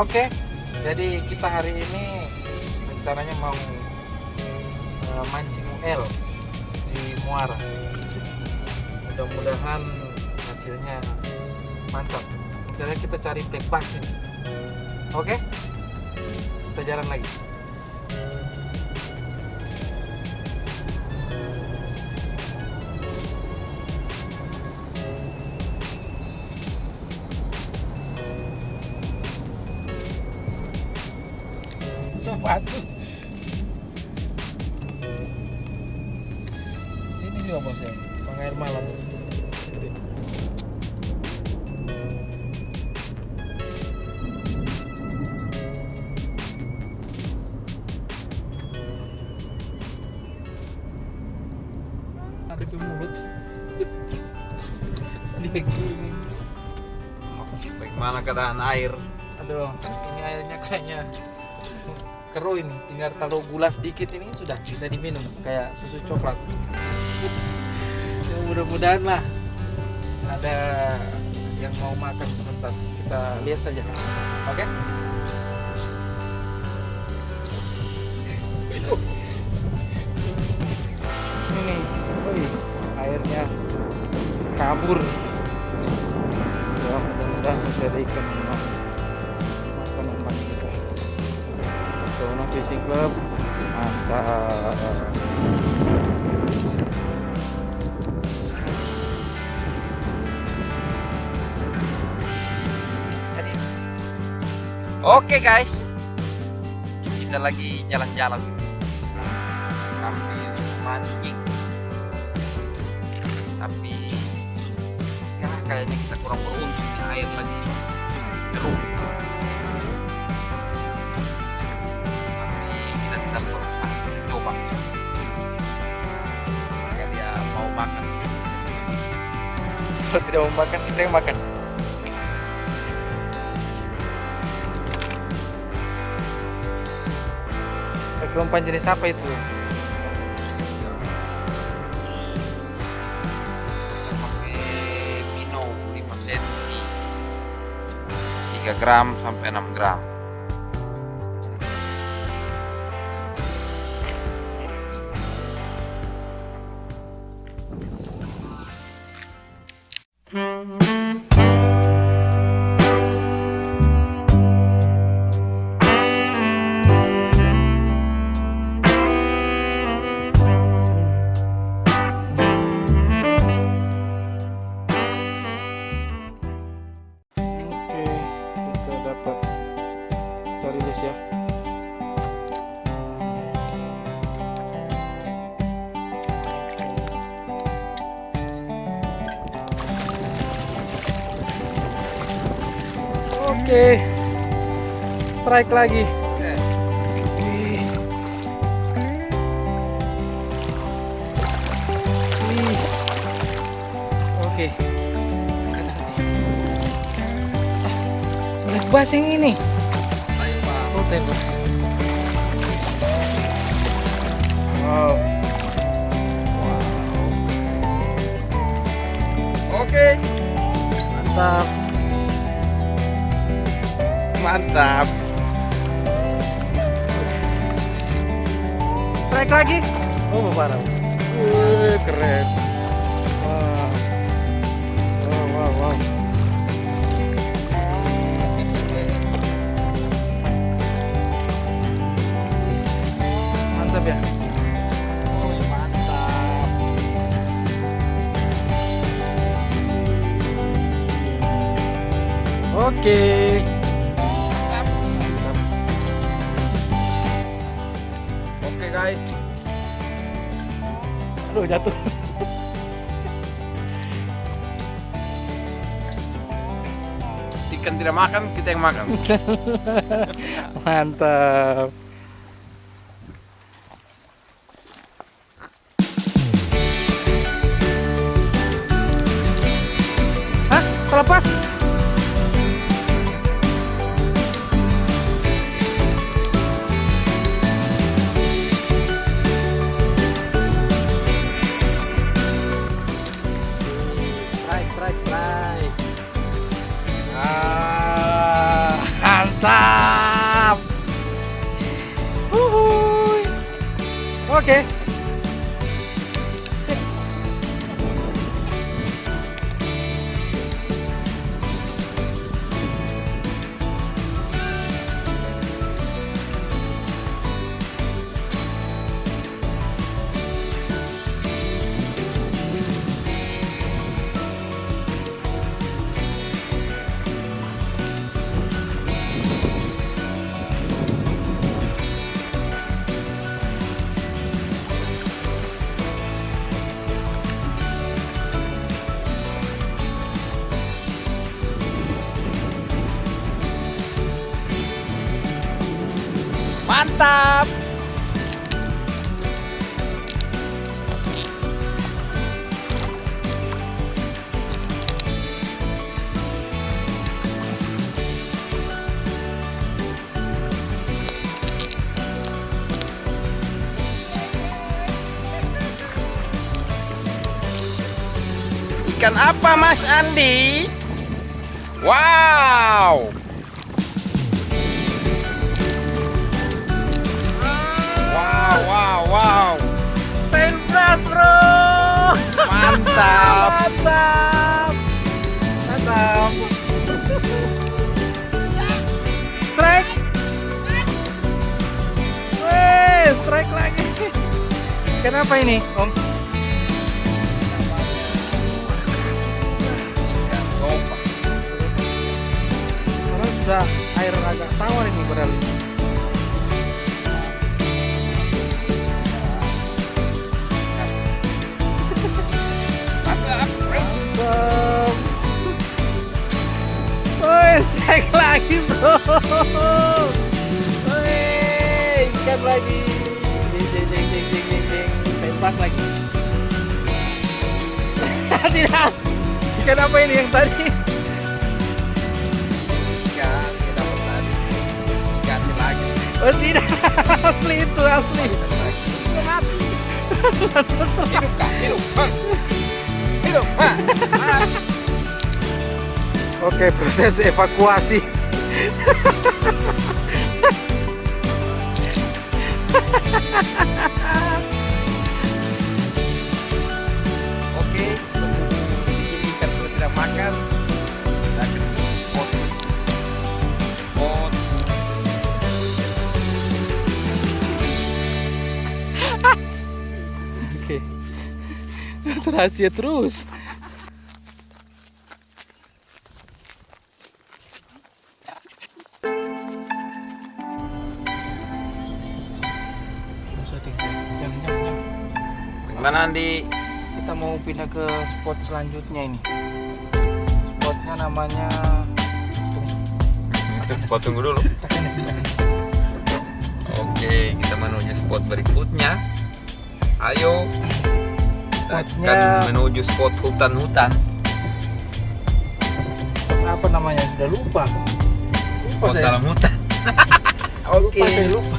Oke, jadi kita hari ini rencananya mau mancing UL di Muara. Mudah-mudahan hasilnya mantap. Jadi kita cari black bass ini. Oke, kita jalan lagi. Sepatu ini juga bos ya, Bang air malam. Ada di mulut di begini. Bagaimana keadaan air? Aduh, ini airnya kayaknya keruh ini, tinggal taruh gula sedikit ini sudah bisa diminum kayak susu coklat. Ya, mudah-mudahan lah ada yang mau makan sebentar, kita lihat saja. Oke? Ini, airnya kabur. Ya, mudah-mudahan masih ada ikan makan umpan kita. Sono Fishing Club, mantap. Oke guys, kita lagi jalan-jalan sambil mancing, tapi ya kayaknya kita kurang beruntung, air lagi keruh. Tapi kita tetap berusaha, kita coba. Jika dia mau makan, Kalau tidak mau makan, kita yang makan. Pakai umpan jenis apa itu? kita pakai Mino 5 cm, 3 gram sampai 6 gram. Oke, kita dapat tarilus ya. Oke, strike lagi. Wih. Wih. Oke. Black bass yang ini. Oh, tembak. Wow. Oke, Mantap. mantap. Strike lagi. Oh, parah. Wih, keren. Wow. Wow, wow, wow. Mantap ya. Oh, mantap. Oke. Mantap. Oke guys, Aduh, jatuh. ikan tidak makan, kita yang makan. Mantap. Hah? Terlepas? Strike. Mantap. Mantap. Ikan apa Mas Andi? Wow. Wow. Pentas bro. Mantap. Mantap. Strike. Weh, strike lagi. Kenapa ini, Om? Karena sudah air agak tawar ini padahal. Mantap. Woi, strike lagi bro. Woi, ikan lagi. Jeng. Tembak lagi. Tidak. Ikan apa ini yang tadi? Ikan kita tadi. Ganti lagi. Oh tidak, asli itu asli. Mati. Hidup kah? Hidup. Hidup. Oke, proses evakuasi. Oke, di sini ikan sudah tidak makan. Kita akan spot. Oke. Rahasia terus. Jangan. Gimana Andi? Kita mau pindah ke spot selanjutnya ini. Spotnya namanya Tunggu dulu. Tekan di sini. Oke, kita menuju spot berikutnya. Ayo. Kita Spotnya akan menuju spot hutan-hutan. spot apa namanya? Sudah lupa. Spot saya. dalam hutan. Oke. Lupa, saya lupa.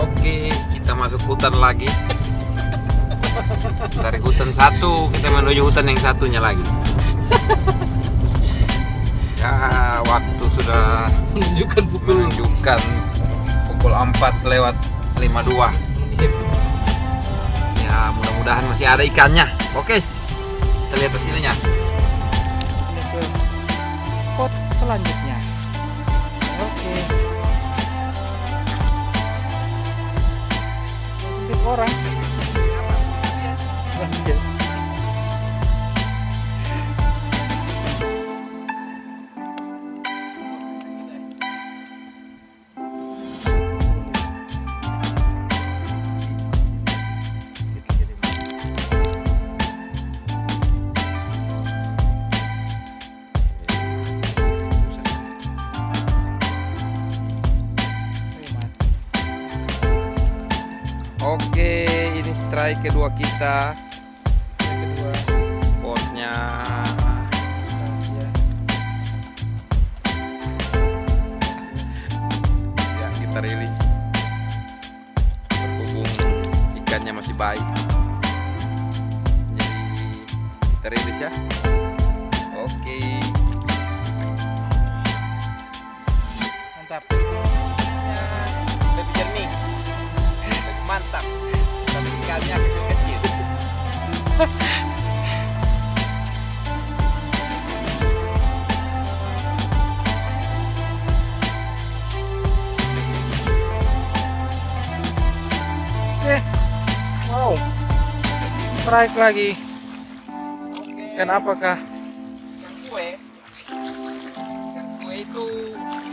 Oke, kita masuk hutan lagi. Dari hutan satu kita menuju hutan yang satunya lagi. Ya, waktu sudah Menunjukkan menunjukkan pukul 4:52. Ya, mudah-mudahan masih ada ikannya. Oke, kita lihat hasilnya. Pindah ke spot selanjutnya. Oke. Suntik orang. Lanjut. Oke, ini strike kedua kita. Yang kedua, Spotnya rahasia. ya kita rilis. Berhubung ikannya masih baik, jadi kita rilis ya. Oke. Mantap. Lebih jernih, lebih mantap, tapi ikannya kecil-kecil. Wow. Strike lagi. Oke. Ikan apakah? Ikan kue. Ikan kue itu,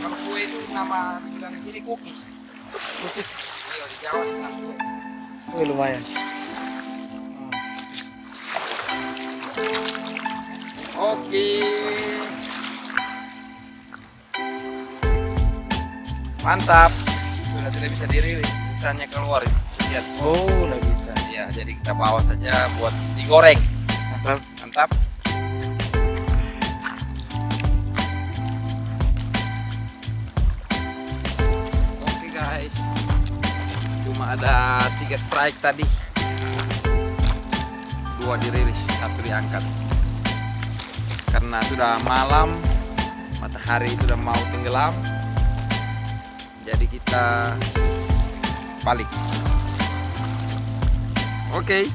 kalau kue itu nama bilang di sini cookies. Khusus. Iya, di Jawa bilang kue. Wih, lumayan. Oke. Mantap. Sudah tidak bisa dirilis, misalnya keluar. Lihat. Oh, udah bisa. Ya, jadi kita bawa saja buat digoreng. Mantap. Mantap. Oke guys, cuma ada 3 strike tadi. 2 dirilis, 1 diangkat. Karena sudah malam, matahari sudah mau tenggelam, jadi kita balik. Oke.